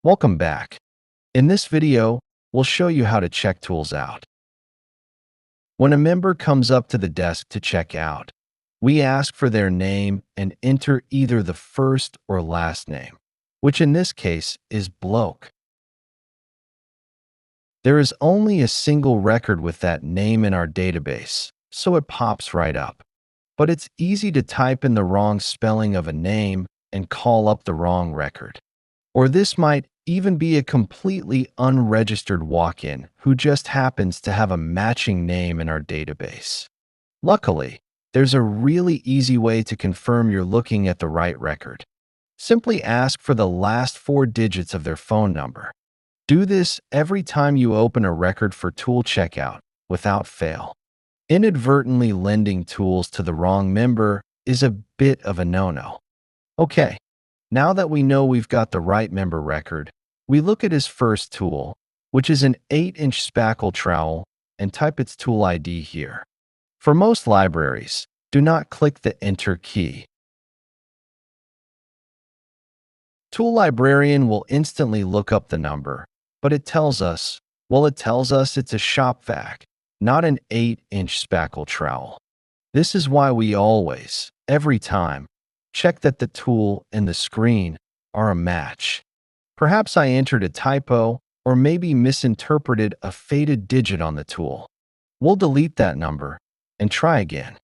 Welcome back. In this video, we'll show you how to check tools out. When a member comes up to the desk to check out, we ask for their name and enter either the first or last name, which in this case is bloke. There is only a single record with that name in our database, so it pops right up. But it's easy to type in the wrong spelling of a name and call up the wrong record. Or this might even be a completely unregistered walk-in who just happens to have a matching name in our database. Luckily, there's a really easy way to confirm you're looking at the right record. Simply ask for the last 4 digits of their phone number. Do this every time you open a record for tool checkout without fail. Inadvertently lending tools to the wrong member is a bit of a no-no. Okay. Now that we know we've got the right member record, we look at his first tool, which is an 8-inch spackle trowel, and type its tool ID here. For most libraries, do not click the Enter key. Tool Librarian will instantly look up the number, but it tells us it's a shop vac, not an 8-inch spackle trowel. This is why we always, every time, check that the tool and the screen are a match. Perhaps I entered a typo or maybe misinterpreted a faded digit on the tool. We'll delete that number and try again.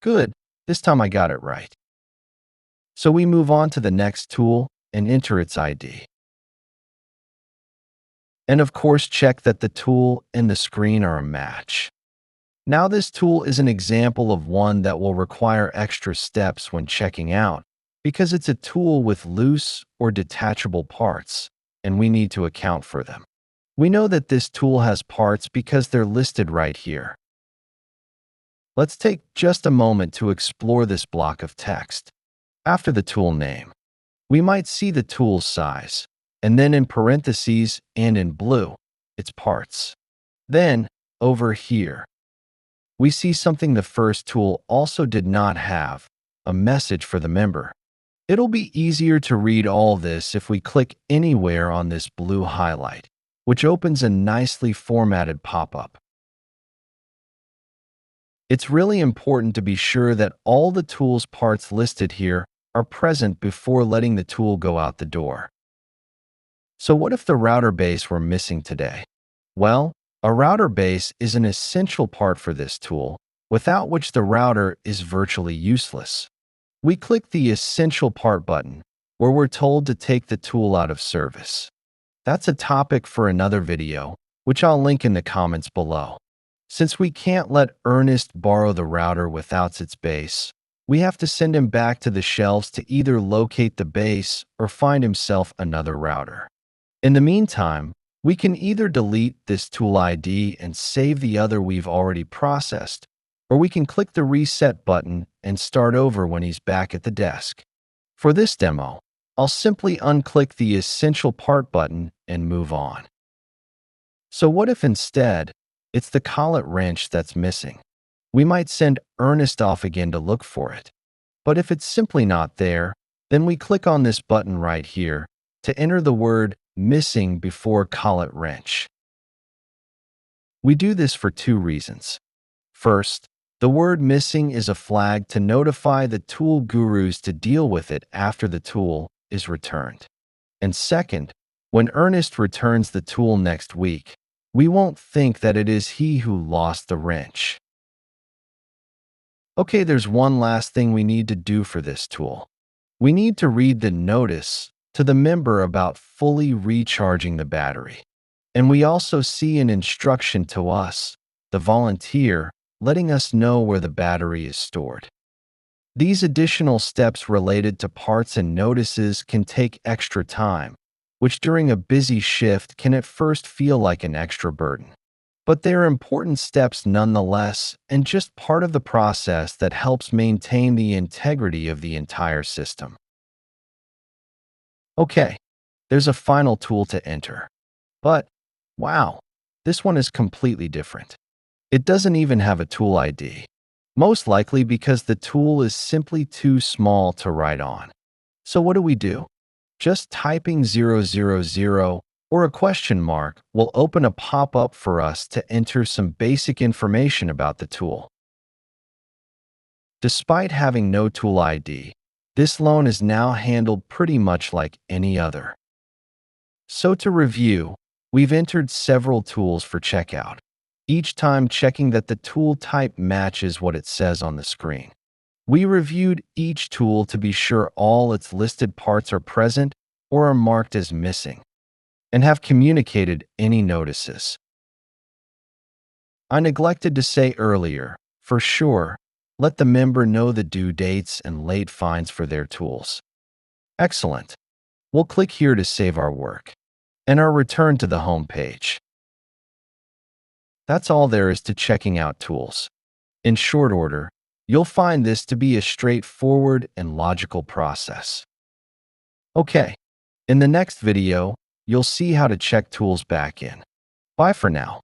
Good, this time I got it right. So we move on to the next tool and enter its ID. And of course, check that the tool and the screen are a match. Now this tool is an example of one that will require extra steps when checking out because it's a tool with loose or detachable parts, and we need to account for them. We know that this tool has parts because they're listed right here. Let's take just a moment to explore this block of text. After the tool name, we might see the tool's size, and then in parentheses and in blue, its parts. Then, over here, we see something the first tool also did not have, a message for the member. It'll be easier to read all this if we click anywhere on this blue highlight, which opens a nicely formatted pop-up. It's really important to be sure that all the tool's parts listed here are present before letting the tool go out the door. So what if the router base were missing today? Well, a router base is an essential part for this tool, without which the router is virtually useless. We click the Essential Part button, where we're told to take the tool out of service. That's a topic for another video, which I'll link in the comments below. Since we can't let Ernest borrow the router without its base, we have to send him back to the shelves to either locate the base or find himself another router. In the meantime, we can either delete this tool ID and save the other we've already processed, or we can click the Reset button and start over when he's back at the desk. For this demo, I'll simply unclick the Essential Part button and move on. So what if instead, it's the collet wrench that's missing? We might send Ernest off again to look for it. But if it's simply not there, then we click on this button right here to enter the word missing before collet wrench. We do this for 2 reasons. First, the word missing is a flag to notify the tool gurus to deal with it after the tool is returned. And second, when Ernest returns the tool next week, we won't think that it is he who lost the wrench. Okay, there's one last thing we need to do for this tool. We need to read the notice to the member about fully recharging the battery. And we also see an instruction to us, the volunteer, letting us know where the battery is stored. These additional steps related to parts and notices can take extra time, which during a busy shift can at first feel like an extra burden. But they are important steps nonetheless, and just part of the process that helps maintain the integrity of the entire system. Okay, there's a final tool to enter. But, wow, this one is completely different. It doesn't even have a tool ID. Most likely because the tool is simply too small to write on. So what do? Just typing 000 or a question mark will open a pop-up for us to enter some basic information about the tool. Despite having no tool ID, this loan is now handled pretty much like any other. So to review, we've entered several tools for checkout, each time checking that the tool type matches what it says on the screen. We reviewed each tool to be sure all its listed parts are present or are marked as missing, and have communicated any notices. I neglected to say earlier, for sure, let the member know the due dates and late fines for their tools. Excellent. We'll click here to save our work and our return to the home page. That's all there is to checking out tools. In short order, you'll find this to be a straightforward and logical process. Okay, in the next video, you'll see how to check tools back in. Bye for now.